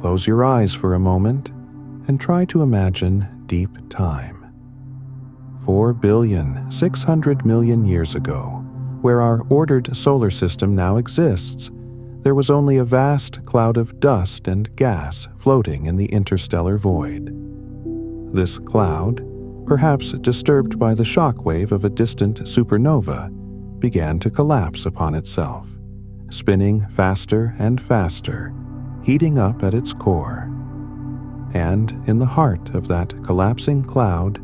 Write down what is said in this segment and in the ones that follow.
Close your eyes for a moment and try to imagine deep time. 4,600,000,000 years ago, where our ordered solar system now exists, there was only a vast cloud of dust and gas floating in the interstellar void. This cloud, perhaps disturbed by the shock wave of a distant supernova, began to collapse upon itself, spinning faster and faster, heating up at its core. And in the heart of that collapsing cloud,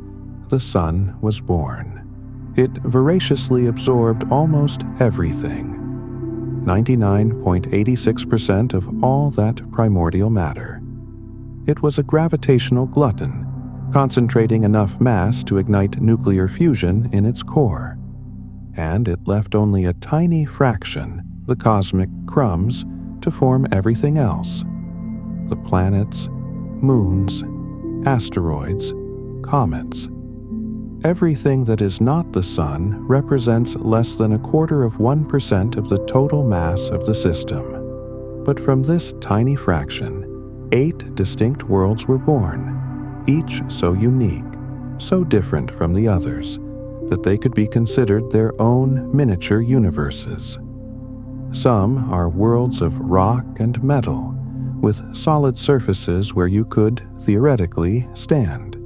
the sun was born. It voraciously absorbed almost everything, 99.86% of all that primordial matter. It was a gravitational glutton, concentrating enough mass to ignite nuclear fusion in its core. And it left only a tiny fraction, the cosmic crumbs, to form everything else. The planets, moons, asteroids, comets. Everything that is not the sun represents less than 0.25% of the total mass of the system. But from this tiny fraction, 8 distinct worlds were born, each so unique, so different from the others, that they could be considered their own miniature universes. Some are worlds of rock and metal, with solid surfaces where you could, theoretically, stand.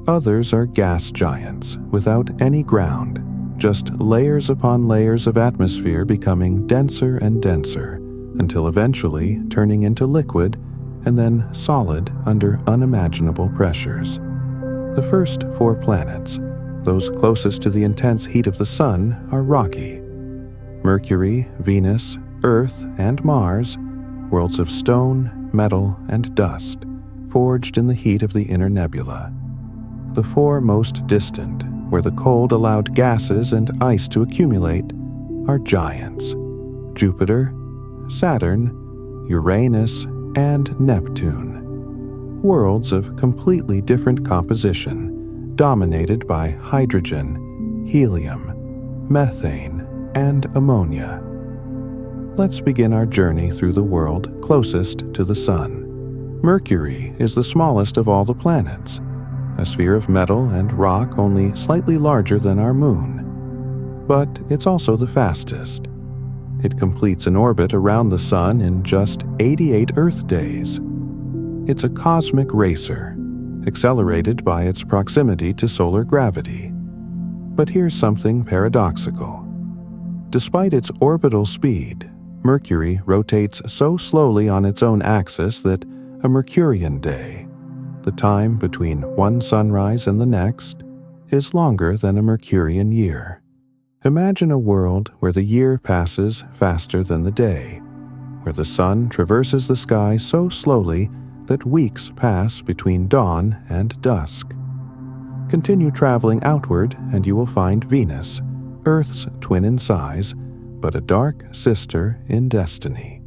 Others are gas giants, without any ground, just layers upon layers of atmosphere becoming denser and denser, until eventually turning into liquid and then solid under unimaginable pressures. The first 4 planets, those closest to the intense heat of the sun, are rocky. Mercury, Venus, Earth, and Mars, worlds of stone, metal, and dust, forged in the heat of the inner nebula. The 4 most distant, where the cold allowed gases and ice to accumulate, are giants: Jupiter, Saturn, Uranus, and Neptune. Worlds of completely different composition, dominated by hydrogen, helium, methane, and ammonia. Let's begin our journey through the world closest to the sun. Mercury is the smallest of all the planets, a sphere of metal and rock only slightly larger than our moon. But it's also the fastest. It completes an orbit around the sun in just 88 Earth days. It's a cosmic racer, accelerated by its proximity to solar gravity. But here's something paradoxical. Despite its orbital speed, Mercury rotates so slowly on its own axis that a Mercurian day, the time between one sunrise and the next, is longer than a Mercurian year. Imagine a world where the year passes faster than the day, where the sun traverses the sky so slowly that weeks pass between dawn and dusk. Continue traveling outward and you will find Venus, Earth's twin in size, but a dark sister in destiny.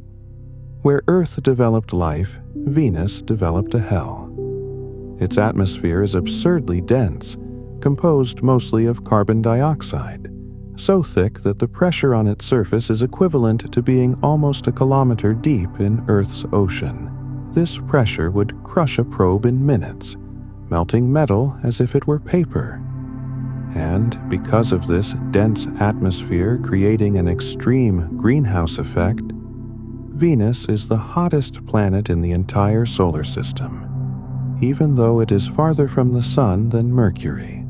Where Earth developed life, Venus developed a hell. Its atmosphere is absurdly dense, composed mostly of carbon dioxide, so thick that the pressure on its surface is equivalent to being almost a kilometer deep in Earth's ocean. This pressure would crush a probe in minutes, melting metal as if it were paper. And because of this dense atmosphere creating an extreme greenhouse effect, Venus is the hottest planet in the entire solar system, even though it is farther from the sun than Mercury.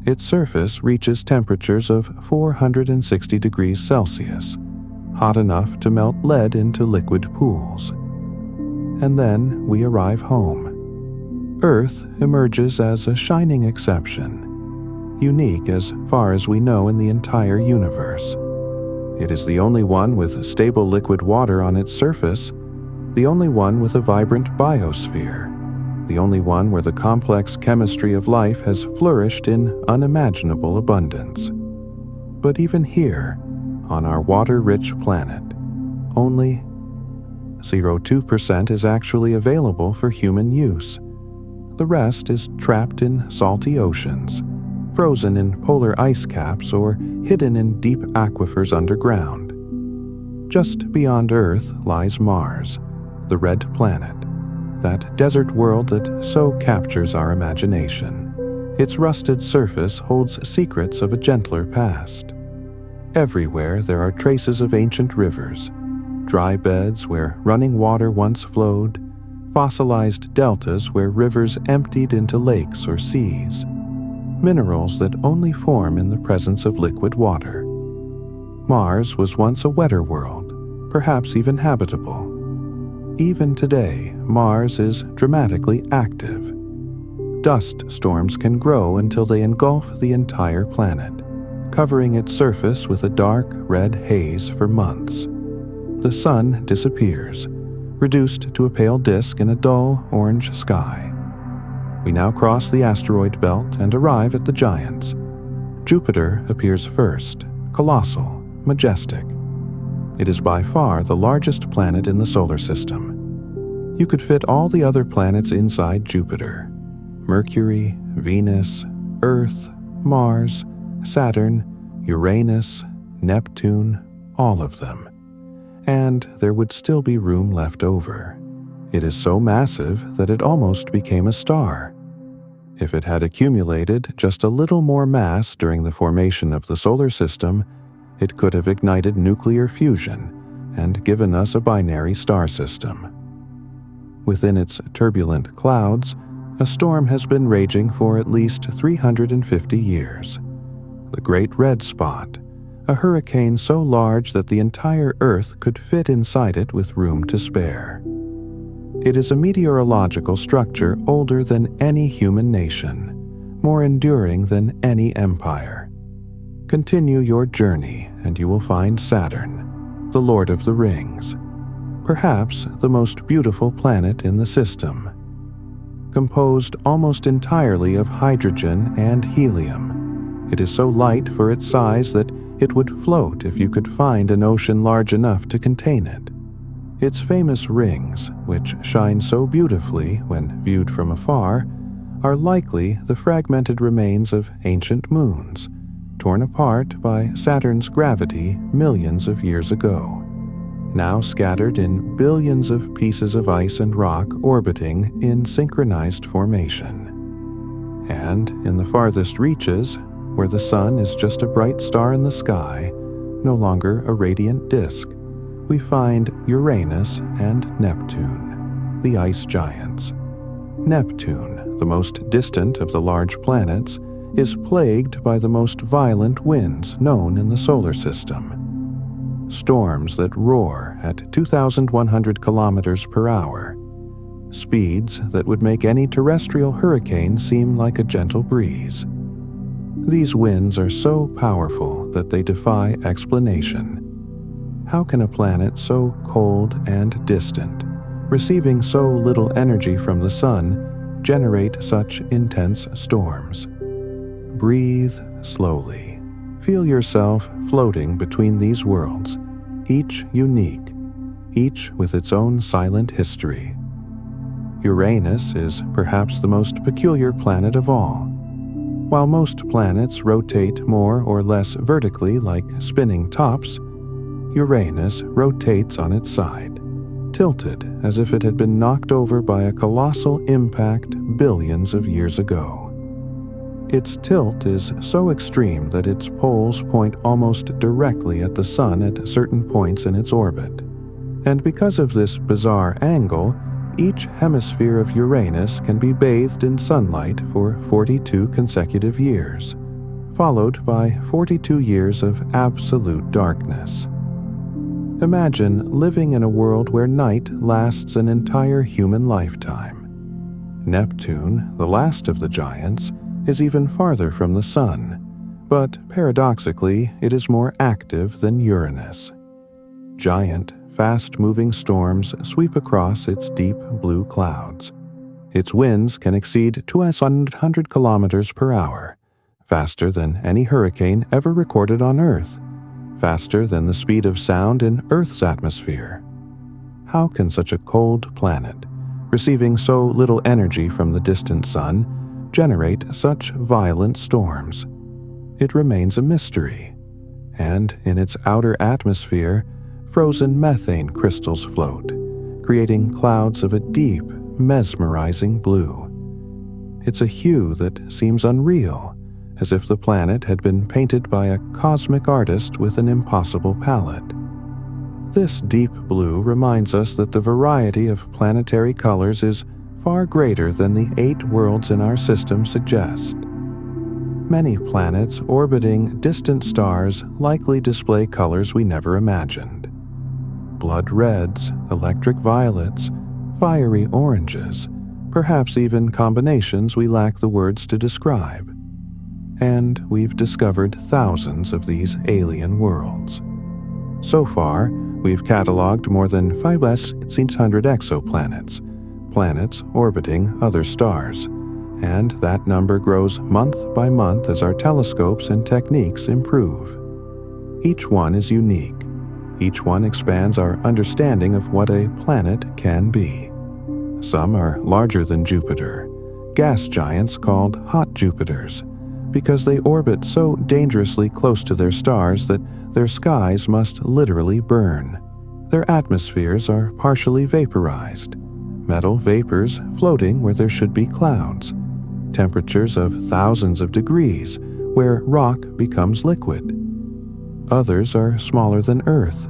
Its surface reaches temperatures of 460 degrees Celsius, hot enough to melt lead into liquid pools. And then we arrive home. Earth emerges as a shining exception, unique as far as we know in the entire universe. It is the only one with stable liquid water on its surface, the only one with a vibrant biosphere, the only one where the complex chemistry of life has flourished in unimaginable abundance. But even here, on our water-rich planet, only 0.2% is actually available for human use. The rest is trapped in salty oceans, frozen in polar ice caps, or hidden in deep aquifers underground. Just beyond Earth lies Mars, the red planet, that desert world that so captures our imagination. Its rusted surface holds secrets of a gentler past. Everywhere there are traces of ancient rivers, dry beds where running water once flowed, fossilized deltas where rivers emptied into lakes or seas, minerals that only form in the presence of liquid water. Mars was once a wetter world, perhaps even habitable. Even today, Mars is dramatically active. Dust storms can grow until they engulf the entire planet, covering its surface with a dark red haze for months. The sun disappears, reduced to a pale disk in a dull orange sky. We now cross the asteroid belt and arrive at the giants. Jupiter appears first, colossal, majestic. It is by far the largest planet in the solar system. You could fit all the other planets inside Jupiter: Mercury, Venus, Earth, Mars, Saturn, Uranus, Neptune, all of them. And there would still be room left over. It is so massive that it almost became a star. If it had accumulated just a little more mass during the formation of the solar system, it could have ignited nuclear fusion and given us a binary star system. Within its turbulent clouds, a storm has been raging for at least 350 years. The Great Red Spot, a hurricane so large that the entire Earth could fit inside it with room to spare. It is a meteorological structure older than any human nation, more enduring than any empire. Continue your journey and you will find Saturn, the Lord of the Rings, perhaps the most beautiful planet in the system. Composed almost entirely of hydrogen and helium, it is so light for its size that it would float if you could find an ocean large enough to contain it. Its famous rings, which shine so beautifully when viewed from afar, are likely the fragmented remains of ancient moons, torn apart by Saturn's gravity millions of years ago, now scattered in billions of pieces of ice and rock orbiting in synchronized formation. And in the farthest reaches, where the sun is just a bright star in the sky, no longer a radiant disk, we find Uranus and Neptune, the ice giants. Neptune, the most distant of the large planets, is plagued by the most violent winds known in the solar system. Storms that roar at 2,100 kilometers per hour, speeds that would make any terrestrial hurricane seem like a gentle breeze. These winds are so powerful that they defy explanation. How can a planet so cold and distant, receiving so little energy from the sun, generate such intense storms? Breathe slowly. Feel yourself floating between these worlds, each unique, each with its own silent history. Uranus is perhaps the most peculiar planet of all. While most planets rotate more or less vertically like spinning tops, Uranus rotates on its side, tilted as if it had been knocked over by a colossal impact billions of years ago. Its tilt is so extreme that its poles point almost directly at the sun at certain points in its orbit. And because of this bizarre angle, each hemisphere of Uranus can be bathed in sunlight for 42 consecutive years, followed by 42 years of absolute darkness. Imagine living in a world where night lasts an entire human lifetime. Neptune, the last of the giants, is even farther from the sun, but paradoxically it is more active than Uranus. Giant, fast-moving storms sweep across its deep blue clouds. Its winds can exceed 200 kilometers per hour, faster than any hurricane ever recorded on Earth, faster than the speed of sound in Earth's atmosphere. How can such a cold planet, receiving so little energy from the distant sun, generate such violent storms? It remains a mystery, and in its outer atmosphere, frozen methane crystals float, creating clouds of a deep, mesmerizing blue. It's a hue that seems unreal, as if the planet had been painted by a cosmic artist with an impossible palette. This deep blue reminds us that the variety of planetary colors is far greater than the 8 worlds in our system suggest. Many planets orbiting distant stars likely display colors we never imagined. Blood reds, electric violets, fiery oranges, perhaps even combinations we lack the words to describe. And we've discovered thousands of these alien worlds. So far, we've cataloged more than 5,600 exoplanets, planets orbiting other stars, and that number grows month by month as our telescopes and techniques improve. Each one is unique. Each one expands our understanding of what a planet can be. Some are larger than Jupiter, gas giants called hot Jupiters, because they orbit so dangerously close to their stars that their skies must literally burn. Their atmospheres are partially vaporized, metal vapors floating where there should be clouds, temperatures of thousands of degrees where rock becomes liquid. Others are smaller than Earth,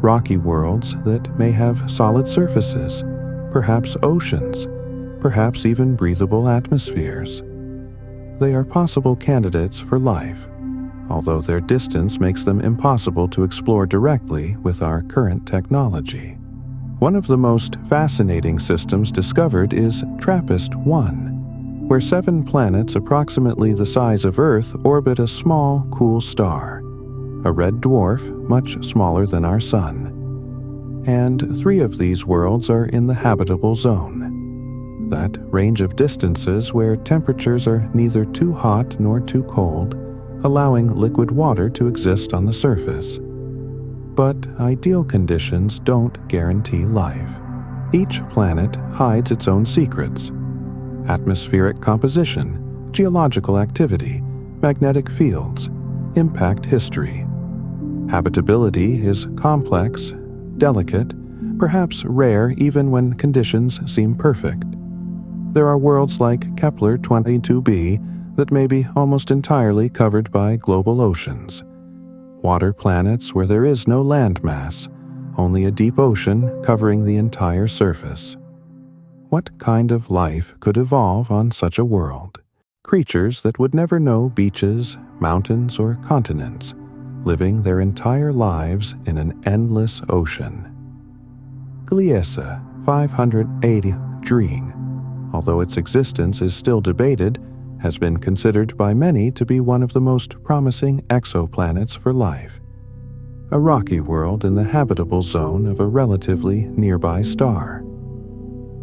rocky worlds that may have solid surfaces, perhaps oceans, perhaps even breathable atmospheres. They are possible candidates for life, although their distance makes them impossible to explore directly with our current technology. One of the most fascinating systems discovered is TRAPPIST-1, where 7 planets approximately the size of Earth orbit a small, cool star, a red dwarf much smaller than our Sun. And 3 of these worlds are in the habitable zone, that range of distances where temperatures are neither too hot nor too cold, allowing liquid water to exist on the surface. But ideal conditions don't guarantee life. Each planet hides its own secrets: atmospheric composition, geological activity, magnetic fields, impact history. Habitability is complex, delicate, perhaps rare even when conditions seem perfect. There are worlds like Kepler 22b that may be almost entirely covered by global oceans. Water planets where there is no landmass, only a deep ocean covering the entire surface. What kind of life could evolve on such a world? Creatures that would never know beaches, mountains, or continents, living their entire lives in an endless ocean. Gliese 580 Dreen, although its existence is still debated, has been considered by many to be one of the most promising exoplanets for life. A rocky world in the habitable zone of a relatively nearby star.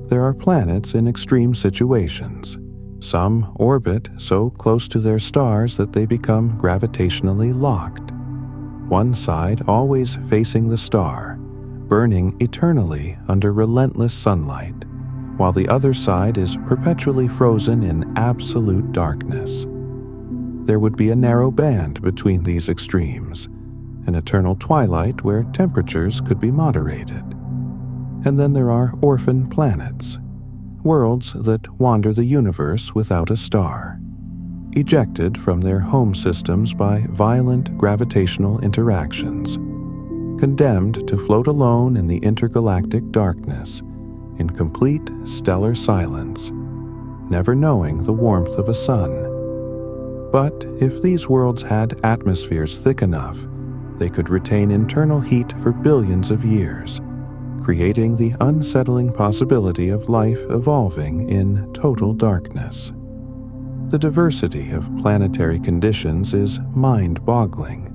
There are planets in extreme situations. Some orbit so close to their stars that they become gravitationally locked. One side always facing the star, burning eternally under relentless sunlight, while the other side is perpetually frozen in absolute darkness. There would be a narrow band between these extremes, an eternal twilight where temperatures could be moderated. And then there are orphan planets, worlds that wander the universe without a star, ejected from their home systems by violent gravitational interactions, condemned to float alone in the intergalactic darkness, in complete stellar silence, never knowing the warmth of a sun. But if these worlds had atmospheres thick enough, they could retain internal heat for billions of years, creating the unsettling possibility of life evolving in total darkness. The diversity of planetary conditions is mind-boggling.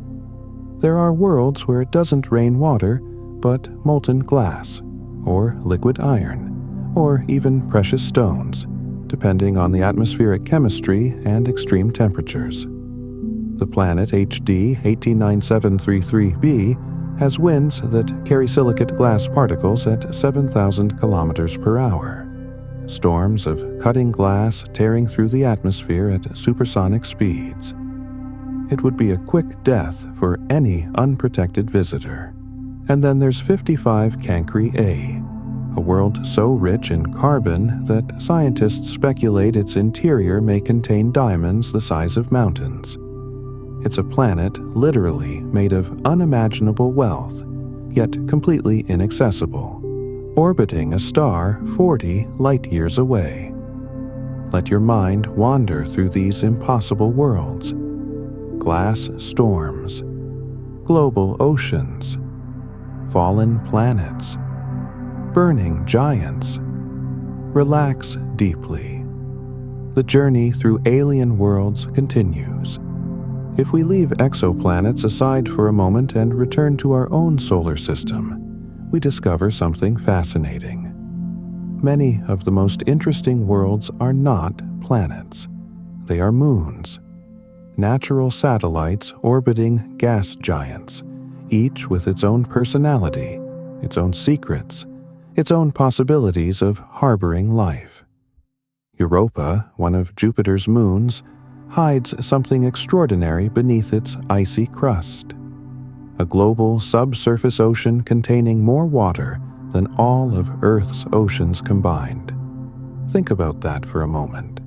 There are worlds where it doesn't rain water, but molten glass, or liquid iron, or even precious stones, depending on the atmospheric chemistry and extreme temperatures. The planet HD 189733b has winds that carry silicate glass particles at 7,000 kilometers per hour, storms of cutting glass tearing through the atmosphere at supersonic speeds. It would be a quick death for any unprotected visitor. And then there's 55 Cancri A, a world so rich in carbon that scientists speculate its interior may contain diamonds the size of mountains. It's a planet literally made of unimaginable wealth, yet completely inaccessible, orbiting a star 40 light-years away. Let your mind wander through these impossible worlds. Glass storms, global oceans, fallen planets, burning giants. Relax deeply. The journey through alien worlds continues. If we leave exoplanets aside for a moment and return to our own solar system, we discover something fascinating. Many of the most interesting worlds are not planets. They are moons. Natural satellites orbiting gas giants, each with its own personality, its own secrets, its own possibilities of harboring life. Europa, one of Jupiter's moons, hides something extraordinary beneath its icy crust. A global subsurface ocean containing more water than all of Earth's oceans combined. Think about that for a moment.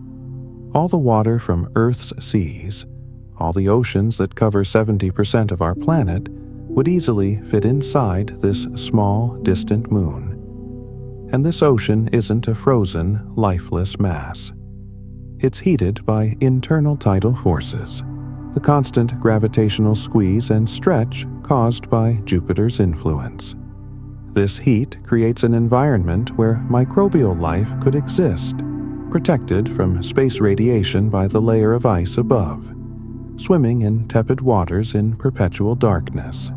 All the water from Earth's seas, all the oceans that cover 70% of our planet, would easily fit inside this small, distant moon. And this ocean isn't a frozen, lifeless mass. It's heated by internal tidal forces, the constant gravitational squeeze and stretch caused by Jupiter's influence. This heat creates an environment where microbial life could exist, protected from space radiation by the layer of ice above, swimming in tepid waters in perpetual darkness.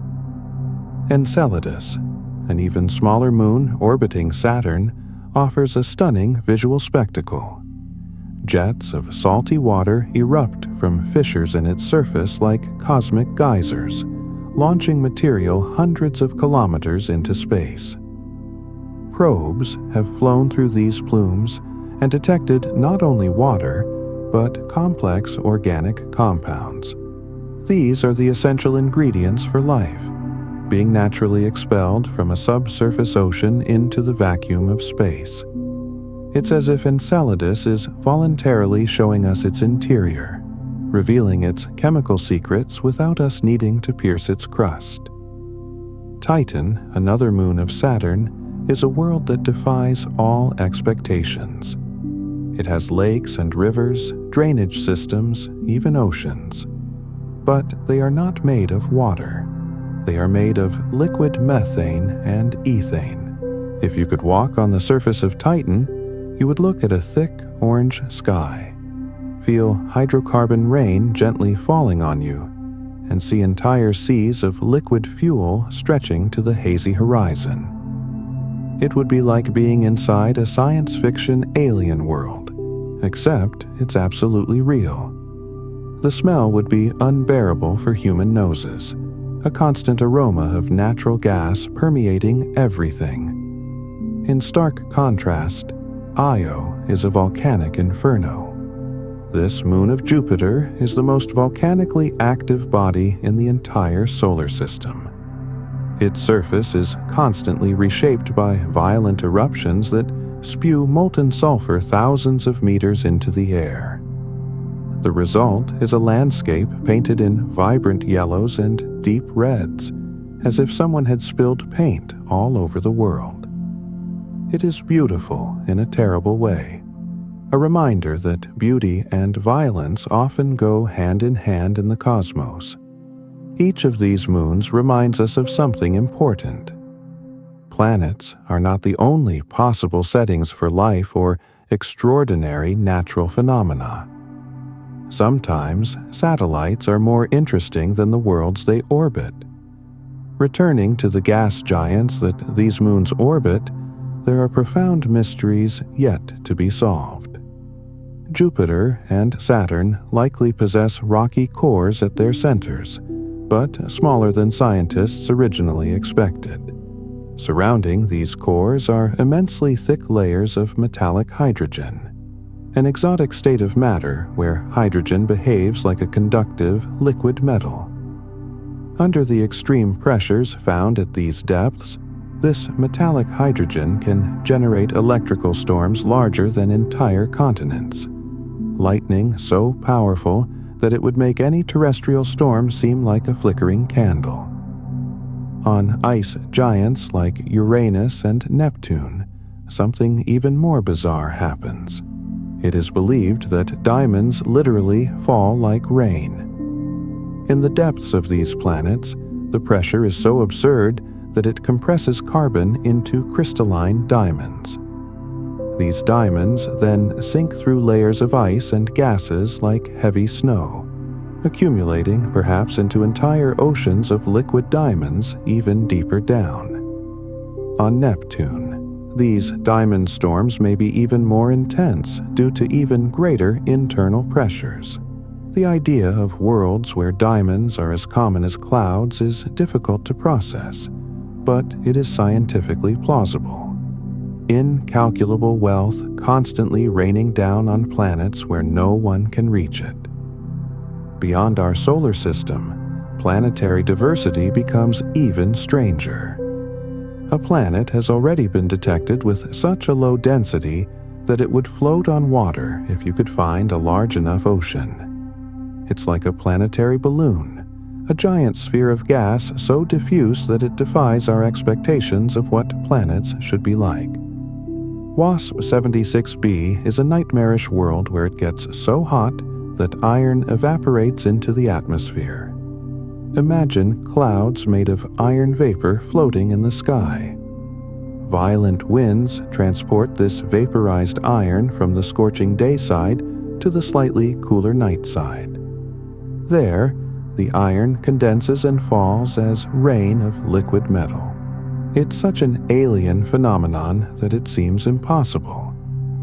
Enceladus, an even smaller moon orbiting Saturn, offers a stunning visual spectacle. Jets of salty water erupt from fissures in its surface like cosmic geysers, launching material hundreds of kilometers into space. Probes have flown through these plumes and detected not only water, but complex organic compounds. These are the essential ingredients for life, being naturally expelled from a subsurface ocean into the vacuum of space. It's as if Enceladus is voluntarily showing us its interior, revealing its chemical secrets without us needing to pierce its crust. Titan, another moon of Saturn, is a world that defies all expectations. It has lakes and rivers, drainage systems, even oceans. But they are not made of water. They are made of liquid methane and ethane. If you could walk on the surface of Titan, you would look at a thick orange sky, feel hydrocarbon rain gently falling on you, and see entire seas of liquid fuel stretching to the hazy horizon. It would be like being inside a science fiction alien world, except it's absolutely real. The smell would be unbearable for human noses, a constant aroma of natural gas permeating everything. In stark contrast, Io is a volcanic inferno. This moon of Jupiter is the most volcanically active body in the entire solar system. Its surface is constantly reshaped by violent eruptions that spew molten sulfur thousands of meters into the air. The result is a landscape painted in vibrant yellows and deep reds, as if someone had spilled paint all over the world. It is beautiful in a terrible way, a reminder that beauty and violence often go hand in hand in the cosmos. Each of these moons reminds us of something important. Planets are not the only possible settings for life or extraordinary natural phenomena. Sometimes satellites are more interesting than the worlds they orbit. Returning to the gas giants that these moons orbit, there are profound mysteries yet to be solved. Jupiter and Saturn likely possess rocky cores at their centers, but smaller than scientists originally expected. Surrounding these cores are immensely thick layers of metallic hydrogen, an exotic state of matter where hydrogen behaves like a conductive liquid metal. Under the extreme pressures found at these depths, This metallic hydrogen can generate electrical storms larger than entire continents. Lightning so powerful that it would make any terrestrial storm seem like a flickering candle. On ice giants like Uranus and Neptune, something even more bizarre happens. It is believed that diamonds literally fall like rain. In the depths of these planets, the pressure is so absurd that it compresses carbon into crystalline diamonds. These diamonds then sink through layers of ice and gases like heavy snow, accumulating perhaps into entire oceans of liquid diamonds even deeper down. On Neptune, these diamond storms may be even more intense due to even greater internal pressures. The idea of worlds where diamonds are as common as clouds is difficult to process, but it is scientifically plausible. Incalculable wealth constantly raining down on planets where no one can reach it. Beyond our solar system, planetary diversity becomes even stranger. A planet has already been detected with such a low density that it would float on water if you could find a large enough ocean. It's like a planetary balloon, a giant sphere of gas so diffuse that it defies our expectations of what planets should be like. WASP 76b is a nightmarish world where it gets so hot that iron evaporates into the atmosphere. Imagine clouds made of iron vapor floating in the sky. Violent winds transport this vaporized iron from the scorching day side to the slightly cooler night side. There, the iron condenses and falls as rain of liquid metal. It's such an alien phenomenon that it seems impossible,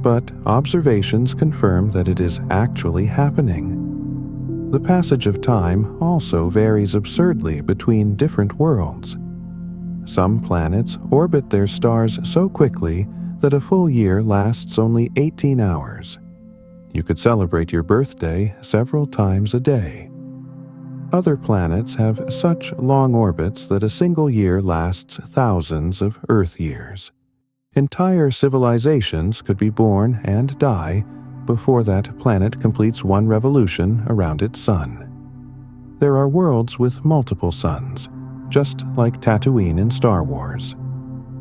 but observations confirm that it is actually happening. The passage of time also varies absurdly between different worlds. Some planets orbit their stars so quickly that a full year lasts only 18 hours. You could celebrate your birthday several times a day. Other planets have such long orbits that a single year lasts thousands of Earth years. Entire civilizations could be born and die before that planet completes one revolution around its sun. There are worlds with multiple suns, just like Tatooine in Star Wars.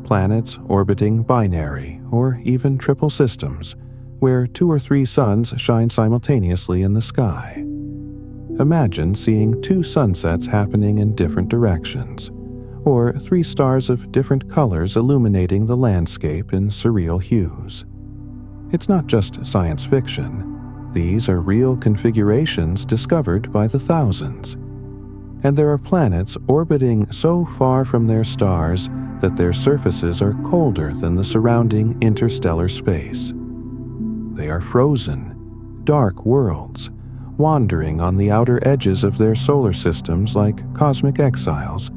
Planets orbiting binary or even triple systems, where 2 or 3 suns shine simultaneously in the sky. Imagine seeing 2 sunsets happening in different directions, or 3 stars of different colors illuminating the landscape in surreal hues. It's not just science fiction. These are real configurations discovered by the thousands. And there are planets orbiting so far from their stars that their surfaces are colder than the surrounding interstellar space. They are frozen, dark worlds, wandering on the outer edges of their solar systems like cosmic exiles,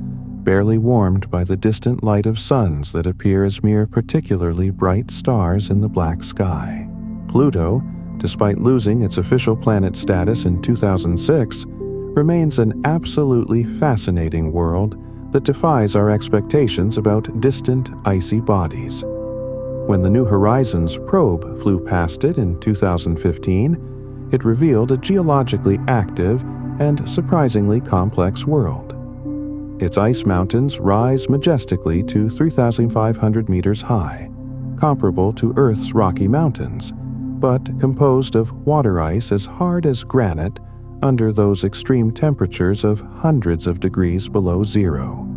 barely warmed by the distant light of suns that appear as mere particularly bright stars in the black sky. Pluto, despite losing its official planet status in 2006, remains an absolutely fascinating world that defies our expectations about distant, icy bodies. When the New Horizons probe flew past it in 2015, it revealed a geologically active and surprisingly complex world. Its ice mountains rise majestically to 3,500 meters high, comparable to Earth's Rocky Mountains, but composed of water ice as hard as granite under those extreme temperatures of hundreds of degrees below zero.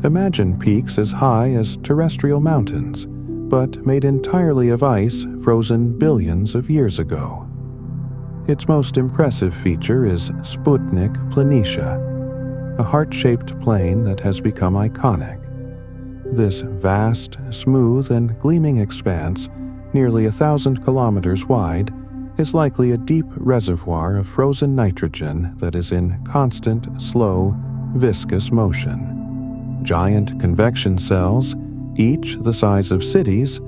Imagine peaks as high as terrestrial mountains, but made entirely of ice frozen billions of years ago. Its most impressive feature is Sputnik Planitia, a heart-shaped plain that has become iconic. This vast, smooth, and gleaming expanse, nearly 1,000 kilometers wide, is likely a deep reservoir of frozen nitrogen that is in constant, slow, viscous motion. Giant convection cells, each the size of cities,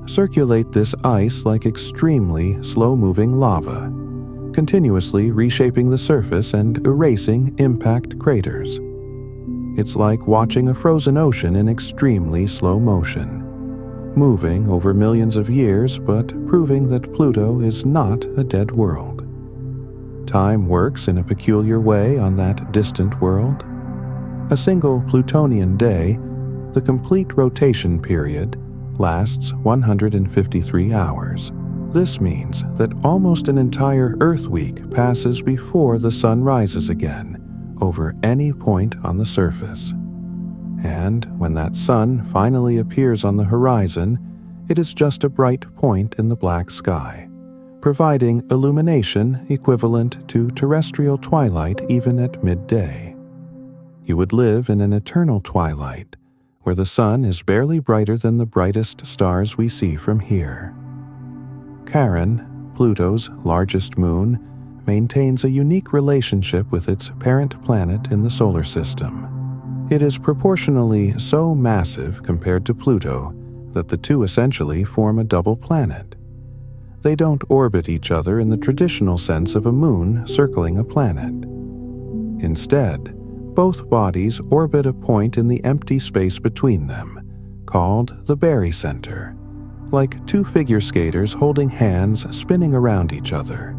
circulate this ice like extremely slow-moving lava, continuously reshaping the surface and erasing impact craters. It's like watching a frozen ocean in extremely slow motion, moving over millions of years but proving that Pluto is not a dead world. Time works in a peculiar way on that distant world. A single Plutonian day, the complete rotation period, lasts 153 hours. This means that almost an entire Earth week passes before the sun rises again over any point on the surface. And when that sun finally appears on the horizon, it is just a bright point in the black sky, providing illumination equivalent to terrestrial twilight even at midday. You would live in an eternal twilight, where the sun is barely brighter than the brightest stars we see from here. Charon, Pluto's largest moon, maintains a unique relationship with its parent planet in the solar system. It is proportionally so massive compared to Pluto that the two essentially form a double planet. They don't orbit each other in the traditional sense of a moon circling a planet. Instead, both bodies orbit a point in the empty space between them, called the barycenter, like two figure skaters holding hands spinning around each other.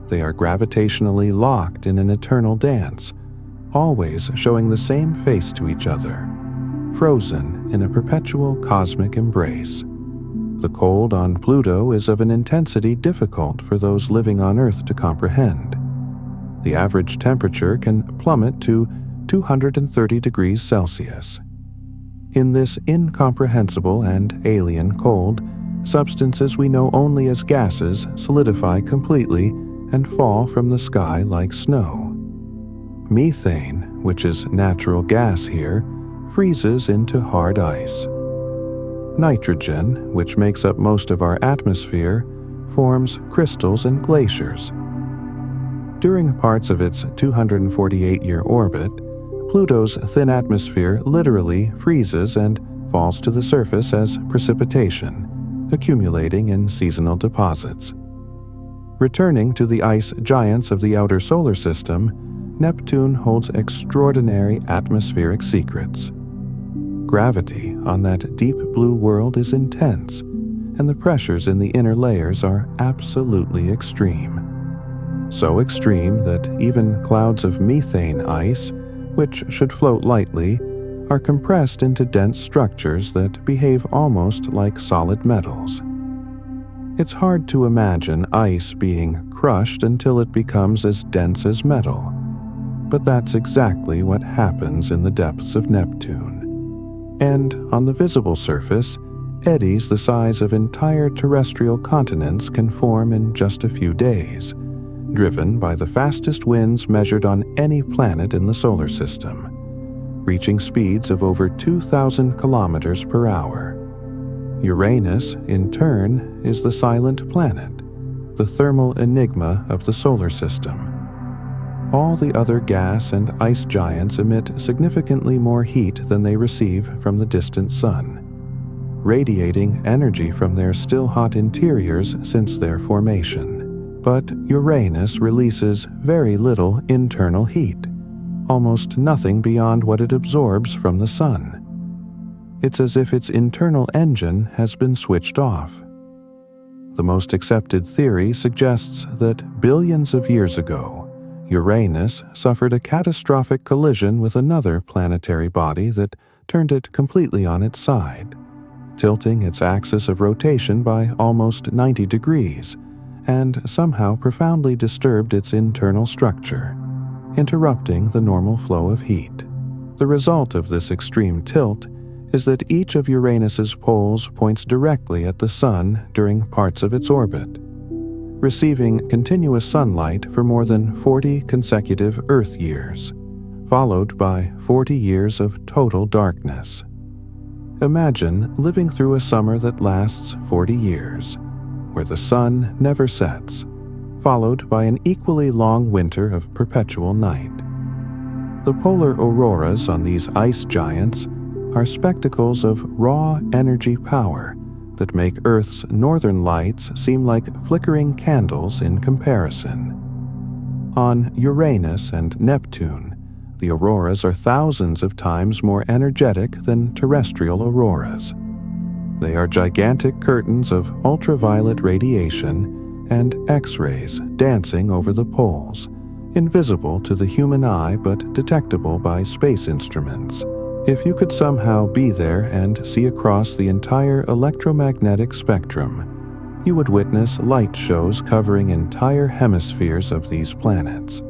They are gravitationally locked in an eternal dance, always showing the same face to each other, frozen in a perpetual cosmic embrace. The cold on Pluto is of an intensity difficult for those living on Earth to comprehend. The average temperature can plummet to 230 degrees Celsius. In this incomprehensible and alien cold, substances we know only as gases solidify completely and fall from the sky like snow. Methane, which is natural gas here, freezes into hard ice. Nitrogen, which makes up most of our atmosphere, forms crystals and glaciers. During parts of its 248-year orbit, Pluto's thin atmosphere literally freezes and falls to the surface as precipitation, accumulating in seasonal deposits. Returning to the ice giants of the outer solar system, Neptune holds extraordinary atmospheric secrets. Gravity on that deep blue world is intense, and the pressures in the inner layers are absolutely extreme. So extreme that even clouds of methane ice, which should float lightly, are compressed into dense structures that behave almost like solid metals. It's hard to imagine ice being crushed until it becomes as dense as metal, but that's exactly what happens in the depths of Neptune. And on the visible surface, eddies the size of entire terrestrial continents can form in just a few days, driven by the fastest winds measured on any planet in the solar system, reaching speeds of over 2,000 kilometers per hour. Uranus, in turn, is the silent planet, the thermal enigma of the solar system. All the other gas and ice giants emit significantly more heat than they receive from the distant sun, radiating energy from their still hot interiors since their formation. But Uranus releases very little internal heat, almost nothing beyond what it absorbs from the sun. It's as if its internal engine has been switched off. The most accepted theory suggests that billions of years ago, Uranus suffered a catastrophic collision with another planetary body that turned it completely on its side, tilting its axis of rotation by almost 90 degrees, and somehow profoundly disturbed its internal structure, interrupting the normal flow of heat. The result of this extreme tilt is that each of Uranus's poles points directly at the Sun during parts of its orbit, receiving continuous sunlight for more than 40 consecutive Earth years, followed by 40 years of total darkness. Imagine living through a summer that lasts 40 years, where the sun never sets, followed by an equally long winter of perpetual night. The polar auroras on these ice giants are spectacles of raw energy power that make Earth's northern lights seem like flickering candles in comparison. On Uranus and Neptune, The auroras are thousands of times more energetic than terrestrial auroras. They are gigantic curtains of ultraviolet radiation and X-rays dancing over the poles, invisible to the human eye but detectable by space instruments. If you could somehow be there and see across the entire electromagnetic spectrum, you would witness light shows covering entire hemispheres of these planets.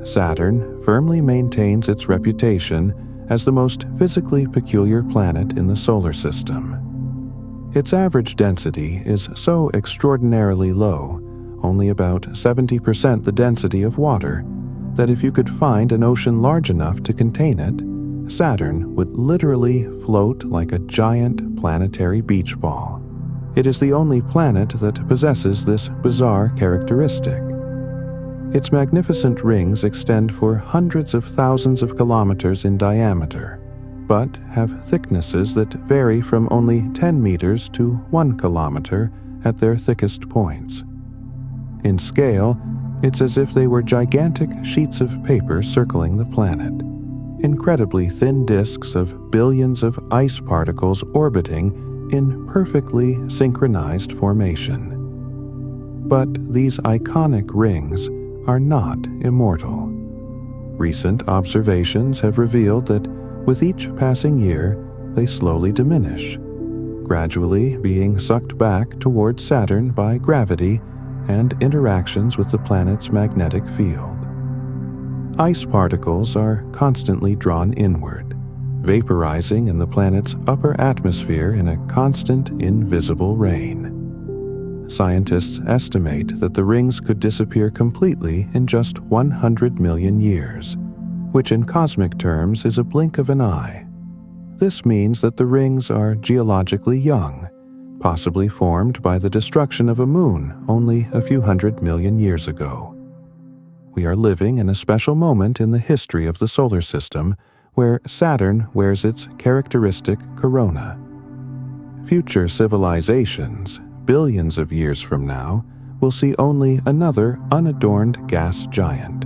Saturn firmly maintains its reputation as the most physically peculiar planet in the solar system. Its average density is so extraordinarily low, only about 70% the density of water, that if you could find an ocean large enough to contain it, Saturn would literally float like a giant planetary beach ball. It is the only planet that possesses this bizarre characteristic. Its magnificent rings extend for hundreds of thousands of kilometers in diameter, but have thicknesses that vary from only 10 meters to 1 kilometer at their thickest points. In scale, it's as if they were gigantic sheets of paper circling the planet, incredibly thin disks of billions of ice particles orbiting in perfectly synchronized formation. But these iconic rings are not immortal. Recent observations have revealed that with each passing year, they slowly diminish, gradually being sucked back towards Saturn by gravity and interactions with the planet's magnetic field. Ice particles are constantly drawn inward, vaporizing in the planet's upper atmosphere in a constant, invisible rain. Scientists estimate that the rings could disappear completely in just 100 million years, which in cosmic terms is a blink of an eye. This means that the rings are geologically young, possibly formed by the destruction of a moon only a few 100 million years ago. We are living in a special moment in the history of the solar system where Saturn wears its characteristic corona. Future civilizations, billions of years from now, will see only another unadorned gas giant.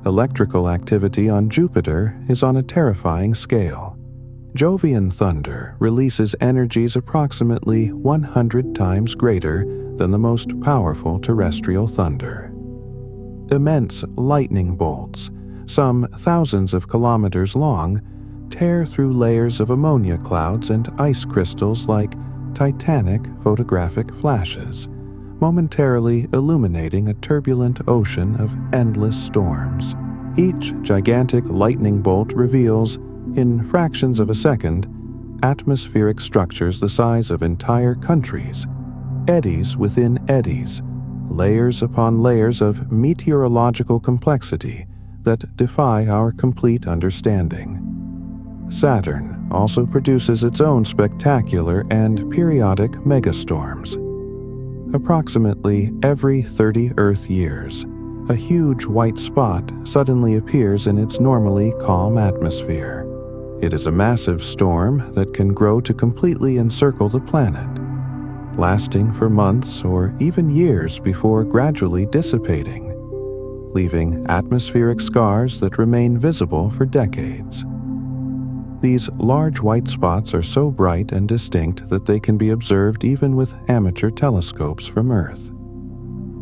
Electrical activity on Jupiter is on a terrifying scale. Jovian thunder releases energies approximately 100 times greater than the most powerful terrestrial thunder. Immense lightning bolts, some thousands of kilometers long, tear through layers of ammonia clouds and ice crystals like titanic photographic flashes, momentarily illuminating a turbulent ocean of endless storms. Each gigantic lightning bolt reveals, in fractions of a second, atmospheric structures the size of entire countries, eddies within eddies, layers upon layers of meteorological complexity that defy our complete understanding. Saturn also produces its own spectacular and periodic megastorms. Approximately every 30 Earth years, a huge white spot suddenly appears in its normally calm atmosphere. It is a massive storm that can grow to completely encircle the planet, lasting for months or even years before gradually dissipating, leaving atmospheric scars that remain visible for decades. These large white spots are so bright and distinct that they can be observed even with amateur telescopes from Earth.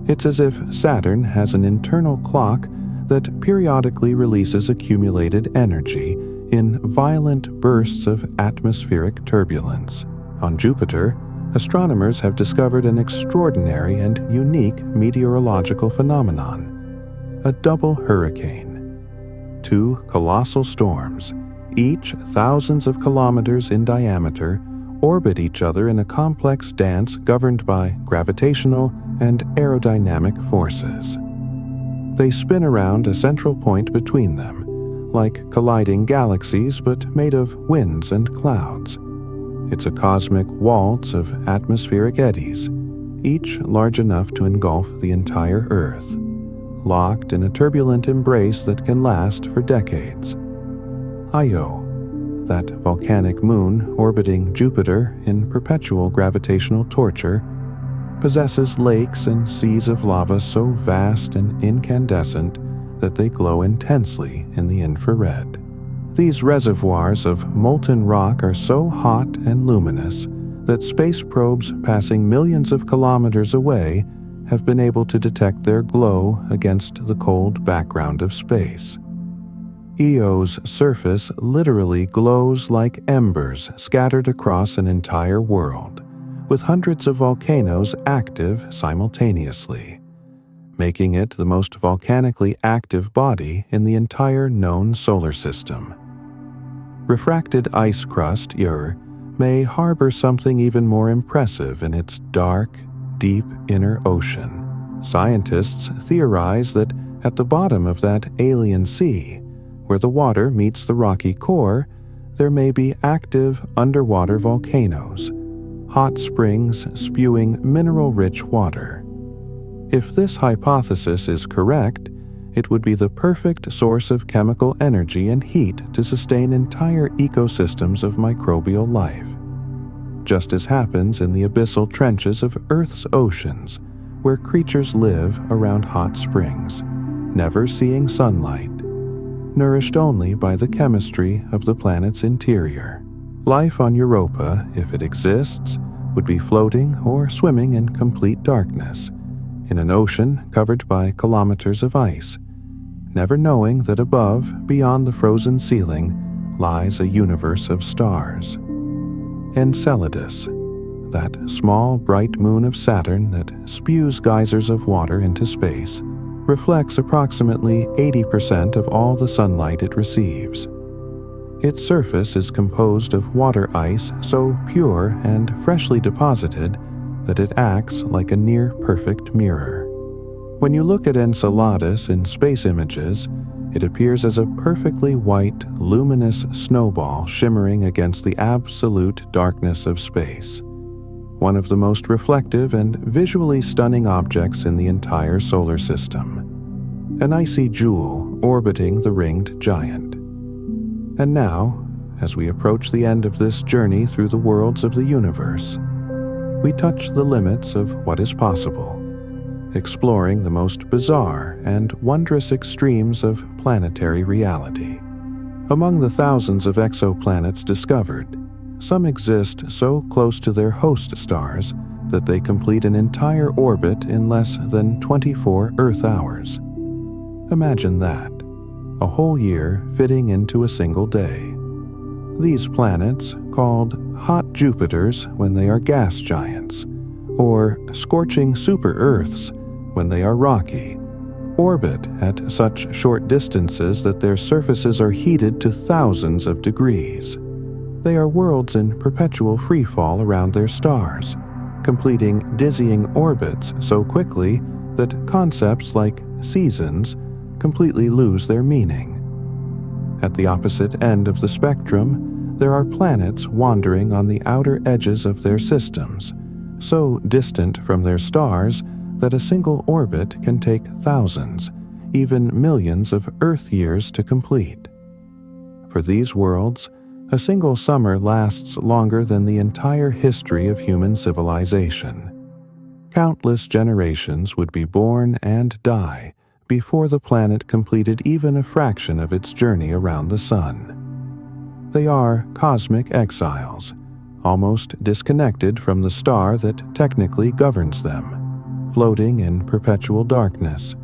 It's as if Saturn has an internal clock that periodically releases accumulated energy in violent bursts of atmospheric turbulence. On Jupiter, astronomers have discovered an extraordinary and unique meteorological phenomenon: a double hurricane. Two colossal storms, each thousands of kilometers in diameter, orbit each other in a complex dance governed by gravitational and aerodynamic forces. They spin around a central point between them, like colliding galaxies but made of winds and clouds. It's a cosmic waltz of atmospheric eddies, each large enough to engulf the entire Earth, locked in a turbulent embrace that can last for decades. Io, that volcanic moon orbiting Jupiter in perpetual gravitational torture, possesses lakes and seas of lava so vast and incandescent that they glow intensely in the infrared. These reservoirs of molten rock are so hot and luminous that space probes passing millions of kilometers away have been able to detect their glow against the cold background of space. Io's surface literally glows like embers scattered across an entire world, with hundreds of volcanoes active simultaneously, making it the most volcanically active body in the entire known solar system. Refracted ice crust, Io, may harbor something even more impressive in its dark, deep inner ocean. Scientists theorize that at the bottom of that alien sea, where the water meets the rocky core, there may be active underwater volcanoes, hot springs spewing mineral-rich water. If this hypothesis is correct, it would be the perfect source of chemical energy and heat to sustain entire ecosystems of microbial life, just as happens in the abyssal trenches of Earth's oceans, where creatures live around hot springs, never seeing sunlight, nourished only by the chemistry of the planet's interior. Life on Europa, if it exists, would be floating or swimming in complete darkness, in an ocean covered by kilometers of ice, never knowing that above, beyond the frozen ceiling, lies a universe of stars. Enceladus, that small bright moon of Saturn that spews geysers of water into space, reflects approximately 80% of all the sunlight it receives. Its surface is composed of water ice so pure and freshly deposited that it acts like a near-perfect mirror. When you look at Enceladus in space images, it appears as a perfectly white, luminous snowball shimmering against the absolute darkness of space, one of the most reflective and visually stunning objects in the entire solar system, an icy jewel orbiting the ringed giant. And now, as we approach the end of this journey through the worlds of the universe, we touch the limits of what is possible, exploring the most bizarre and wondrous extremes of planetary reality. Among the thousands of exoplanets discovered, some exist so close to their host stars that they complete an entire orbit in less than 24 Earth hours. Imagine that, a whole year fitting into a single day. These planets, called hot Jupiters when they are gas giants, or scorching super-Earths when they are rocky, orbit at such short distances that their surfaces are heated to thousands of degrees. They are worlds in perpetual freefall around their stars, completing dizzying orbits so quickly that concepts like seasons completely lose their meaning. At the opposite end of the spectrum, there are planets wandering on the outer edges of their systems, so distant from their stars that a single orbit can take thousands, even millions of Earth years to complete. For these worlds, a single summer lasts longer than the entire history of human civilization. Countless generations would be born and die before the planet completed even a fraction of its journey around the sun. They are cosmic exiles, almost disconnected from the star that technically governs them, floating in perpetual darkness,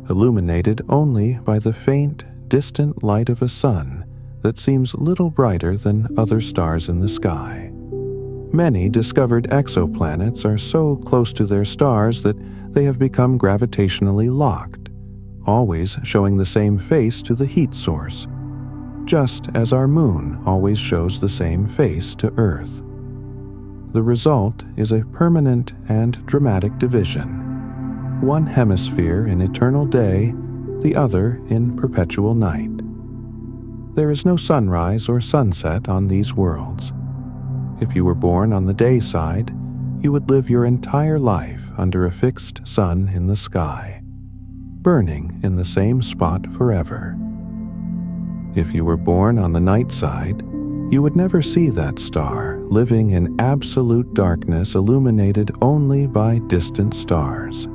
illuminated only by the faint, distant light of a sun that seems little brighter than other stars in the sky. Many discovered exoplanets are so close to their stars that they have become gravitationally locked, always showing the same face to the heat source, just as our moon always shows the same face to Earth. The result is a permanent and dramatic division, one hemisphere in eternal day, the other in perpetual night. There is no sunrise or sunset on these worlds. If you were born on the day side, you would live your entire life under a fixed sun in the sky, burning in the same spot forever. If you were born on the night side, you would never see that star, living in absolute darkness illuminated only by distant stars.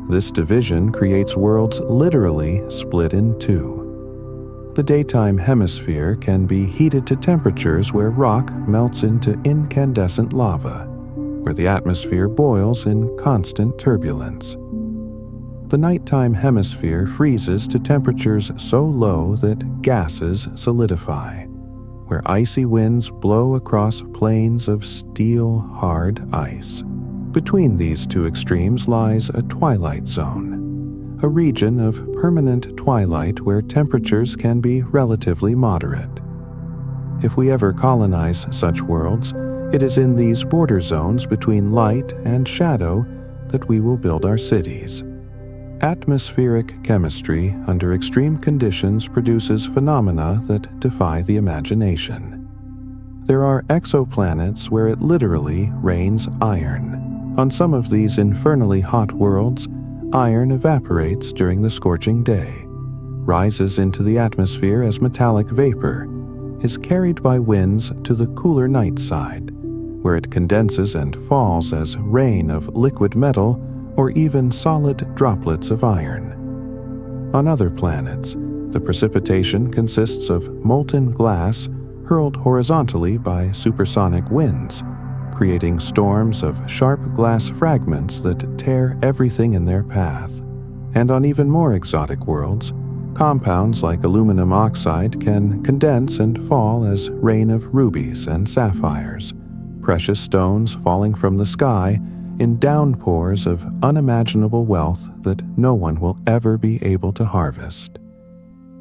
This division creates worlds literally split in two. The daytime hemisphere can be heated to temperatures where rock melts into incandescent lava, where the atmosphere boils in constant turbulence. The nighttime hemisphere freezes to temperatures so low that gases solidify, where icy winds blow across plains of steel-hard ice. Between these two extremes lies a twilight zone, a region of permanent twilight where temperatures can be relatively moderate. If we ever colonize such worlds, it is in these border zones between light and shadow that we will build our cities. Atmospheric chemistry under extreme conditions produces phenomena that defy the imagination. There are exoplanets where it literally rains iron. On some of these infernally hot worlds, iron evaporates during the scorching day, rises into the atmosphere as metallic vapor, is carried by winds to the cooler night side, where it condenses and falls as rain of liquid metal or even solid droplets of iron. On other planets, the precipitation consists of molten glass hurled horizontally by supersonic winds, creating storms of sharp glass fragments that tear everything in their path. And on even more exotic worlds, compounds like aluminum oxide can condense and fall as rain of rubies and sapphires, precious stones falling from the sky in downpours of unimaginable wealth that no one will ever be able to harvest.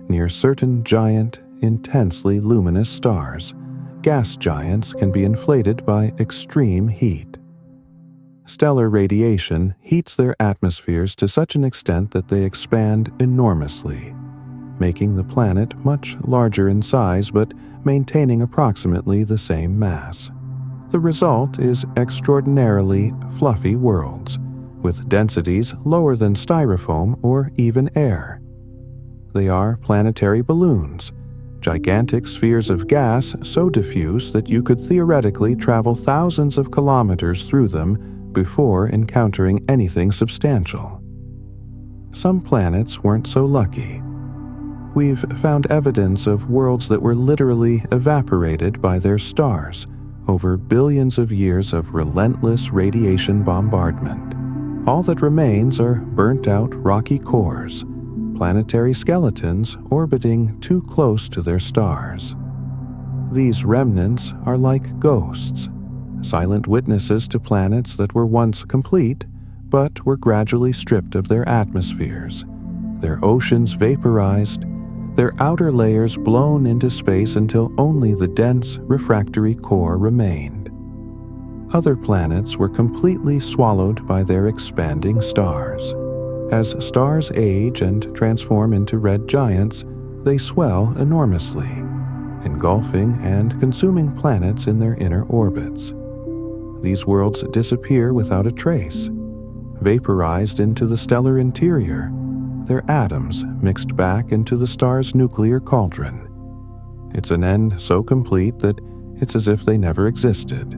Near certain giant, intensely luminous stars, gas giants can be inflated by extreme heat. Stellar radiation heats their atmospheres to such an extent that they expand enormously, making the planet much larger in size but maintaining approximately the same mass. The result is extraordinarily fluffy worlds, with densities lower than styrofoam or even air. They are planetary balloons, gigantic spheres of gas so diffuse that you could theoretically travel thousands of kilometers through them before encountering anything substantial. Some planets weren't so lucky. We've found evidence of worlds that were literally evaporated by their stars over billions of years of relentless radiation bombardment. All that remains are burnt-out rocky cores, planetary skeletons orbiting too close to their stars. These remnants are like ghosts, silent witnesses to planets that were once complete, but were gradually stripped of their atmospheres, their oceans vaporized, their outer layers blown into space until only the dense refractory core remained. Other planets were completely swallowed by their expanding stars. As stars age and transform into red giants, they swell enormously, engulfing and consuming planets in their inner orbits. These worlds disappear without a trace, vaporized into the stellar interior, their atoms mixed back into the star's nuclear cauldron. It's an end so complete that it's as if they never existed.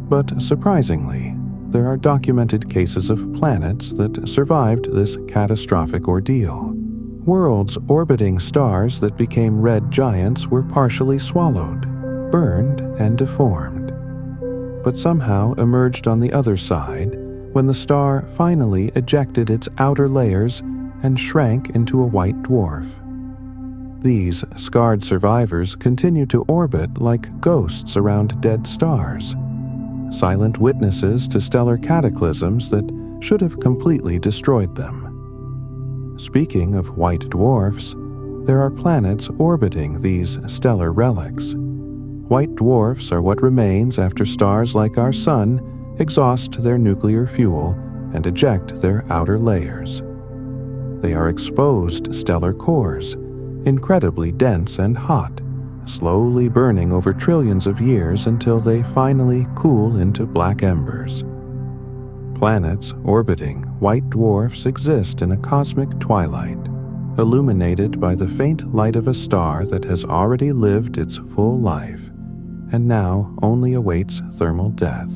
But surprisingly, there are documented cases of planets that survived this catastrophic ordeal. Worlds orbiting stars that became red giants were partially swallowed, burned, and deformed, but somehow emerged on the other side when the star finally ejected its outer layers and shrank into a white dwarf. These scarred survivors continue to orbit like ghosts around dead stars, silent witnesses to stellar cataclysms that should have completely destroyed them. Speaking of white dwarfs, there are planets orbiting these stellar relics. White dwarfs are what remains after stars like our Sun exhaust their nuclear fuel and eject their outer layers. They are exposed stellar cores, incredibly dense and hot, slowly burning over trillions of years until they finally cool into black embers. Planets orbiting white dwarfs exist in a cosmic twilight, illuminated by the faint light of a star that has already lived its full life and now only awaits thermal death.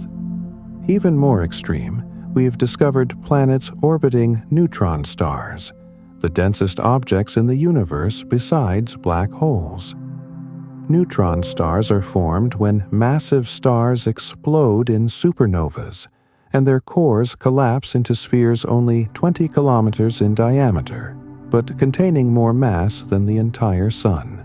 Even more extreme, we've discovered planets orbiting neutron stars, the densest objects in the universe besides black holes. Neutron stars are formed when massive stars explode in supernovas, and their cores collapse into spheres only 20 kilometers in diameter, but containing more mass than the entire Sun.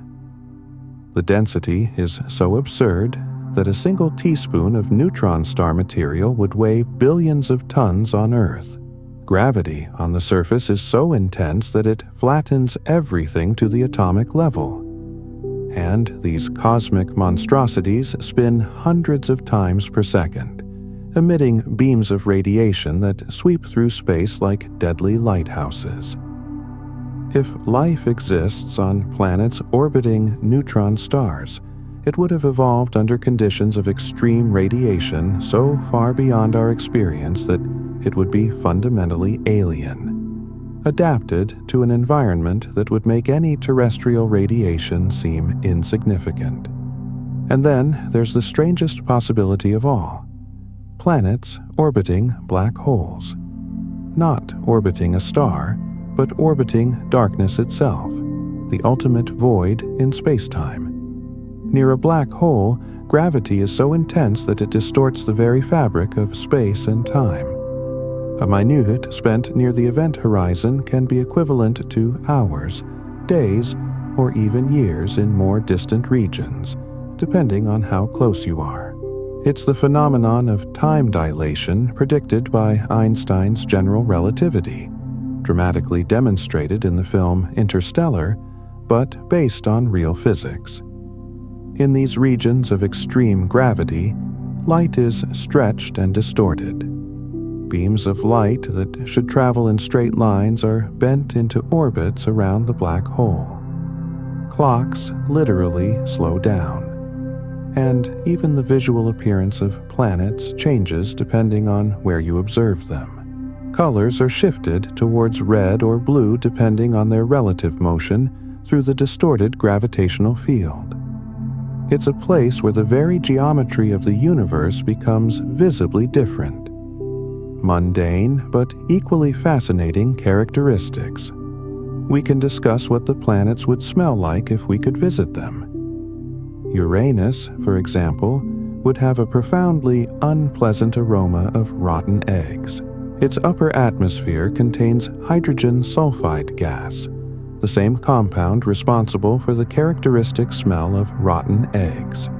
The density is so absurd that a single teaspoon of neutron star material would weigh billions of tons on Earth. Gravity on the surface is so intense that it flattens everything to the atomic level. And these cosmic monstrosities spin hundreds of times per second, emitting beams of radiation that sweep through space like deadly lighthouses. If life exists on planets orbiting neutron stars, it would have evolved under conditions of extreme radiation so far beyond our experience that it would be fundamentally alien, adapted to an environment that would make any terrestrial radiation seem insignificant. And then there's the strangest possibility of all: planets orbiting black holes. Not orbiting a star, but orbiting darkness itself, the ultimate void in space-time. Near a black hole, gravity is so intense that it distorts the very fabric of space and time. A minute spent near the event horizon can be equivalent to hours, days, or even years in more distant regions, depending on how close you are. It's the phenomenon of time dilation predicted by Einstein's general relativity, dramatically demonstrated in the film Interstellar, but based on real physics. In these regions of extreme gravity, light is stretched and distorted. Beams of light that should travel in straight lines are bent into orbits around the black hole. Clocks literally slow down. And even the visual appearance of planets changes depending on where you observe them. Colors are shifted towards red or blue depending on their relative motion through the distorted gravitational field. It's a place where the very geometry of the universe becomes visibly different. Mundane but equally fascinating characteristics. We can discuss what the planets would smell like if we could visit them. Uranus, for example, would have a profoundly unpleasant aroma of rotten eggs. Its upper atmosphere contains hydrogen sulfide gas, the same compound responsible for the characteristic smell of rotten eggs.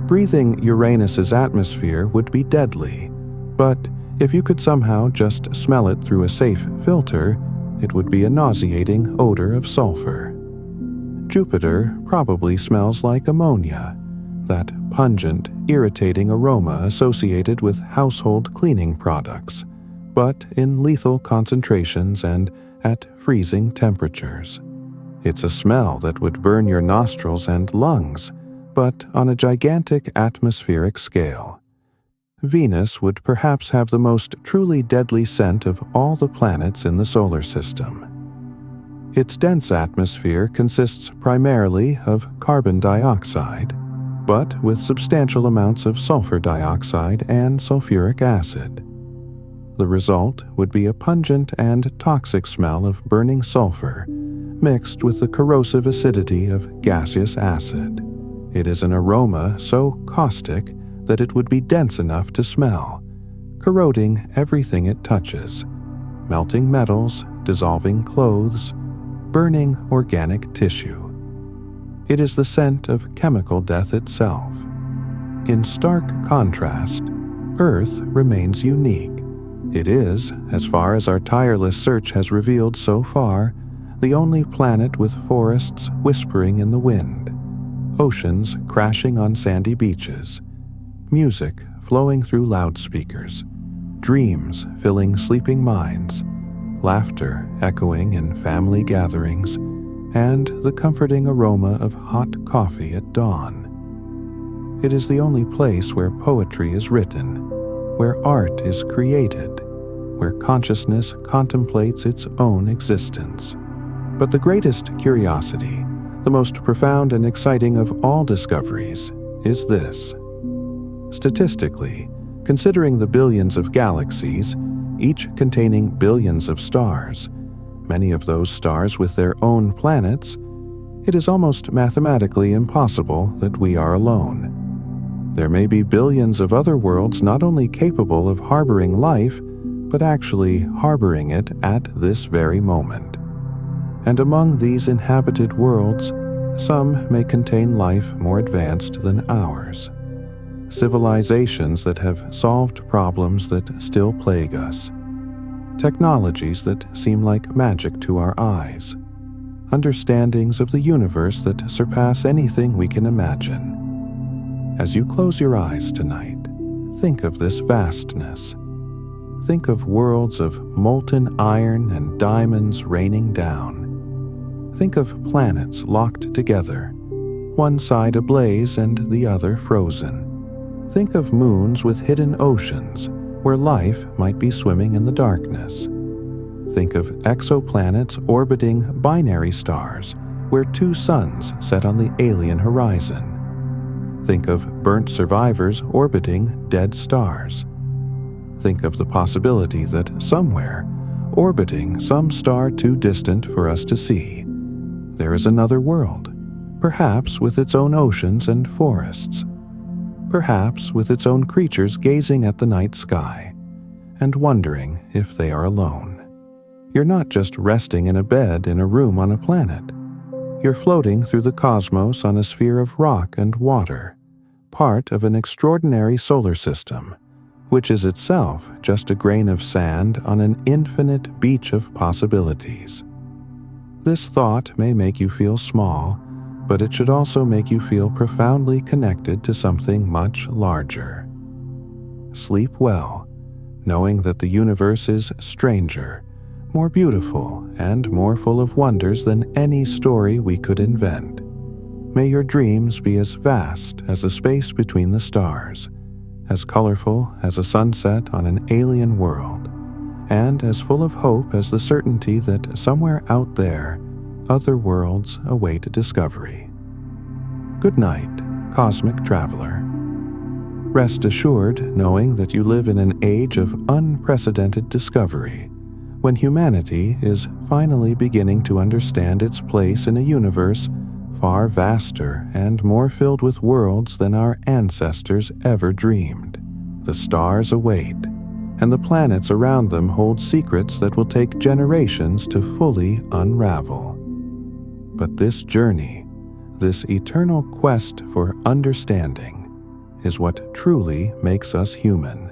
Breathing Uranus's atmosphere would be deadly, but if you could somehow just smell it through a safe filter, it would be a nauseating odor of sulfur. Jupiter probably smells like ammonia, that pungent, irritating aroma associated with household cleaning products, but in lethal concentrations and at freezing temperatures. It's a smell that would burn your nostrils and lungs, but on a gigantic atmospheric scale. Venus would perhaps have the most truly deadly scent of all the planets in the solar system. Its dense atmosphere consists primarily of carbon dioxide, but with substantial amounts of sulfur dioxide and sulfuric acid. The result would be a pungent and toxic smell of burning sulfur, mixed with the corrosive acidity of gaseous acid. It is an aroma so caustic that it would be dense enough to smell, corroding everything it touches, melting metals, dissolving clothes, burning organic tissue. It is the scent of chemical death itself. In stark contrast, Earth remains unique. It is, as far as our tireless search has revealed so far, the only planet with forests whispering in the wind, oceans crashing on sandy beaches, music flowing through loudspeakers, dreams filling sleeping minds, laughter echoing in family gatherings, and the comforting aroma of hot coffee at dawn. It is the only place where poetry is written, where art is created, where consciousness contemplates its own existence. But the greatest curiosity, the most profound and exciting of all discoveries, is this. Statistically, Considering the billions of galaxies, each containing billions of stars, many of those stars with their own planets, it is almost mathematically impossible that we are alone. There may be billions of other worlds not only capable of harboring life, but actually harboring it at this very moment. And among these inhabited worlds, some may contain life more advanced than ours. Civilizations that have solved problems that still plague us. Technologies that seem like magic to our eyes. Understandings of the universe that surpass anything we can imagine. As you close your eyes tonight, think of this vastness. Think of worlds of molten iron and diamonds raining down. Think of planets locked together, one side ablaze and the other frozen. Think of moons with hidden oceans where life might be swimming in the darkness. Think of exoplanets orbiting binary stars where two suns set on the alien horizon. Think of burnt survivors orbiting dead stars. Think of the possibility that somewhere, orbiting some star too distant for us to see, there is another world, perhaps with its own oceans and forests, perhaps with its own creatures gazing at the night sky and wondering if they are alone. You're not just resting in a bed in a room on a planet. You're floating through the cosmos on a sphere of rock and water, part of an extraordinary solar system, which is itself just a grain of sand on an infinite beach of possibilities. This thought may make you feel small, but it should also make you feel profoundly connected to something much larger. Sleep well, knowing that the universe is stranger, more beautiful, and more full of wonders than any story we could invent. May your dreams be as vast as the space between the stars, as colorful as a sunset on an alien world, and as full of hope as the certainty that somewhere out there, other worlds await discovery. Good night, Cosmic Traveler. Rest assured knowing that you live in an age of unprecedented discovery, when humanity is finally beginning to understand its place in a universe far vaster and more filled with worlds than our ancestors ever dreamed. The stars await, and the planets around them hold secrets that will take generations to fully unravel. But this journey, this eternal quest for understanding, is what truly makes us human.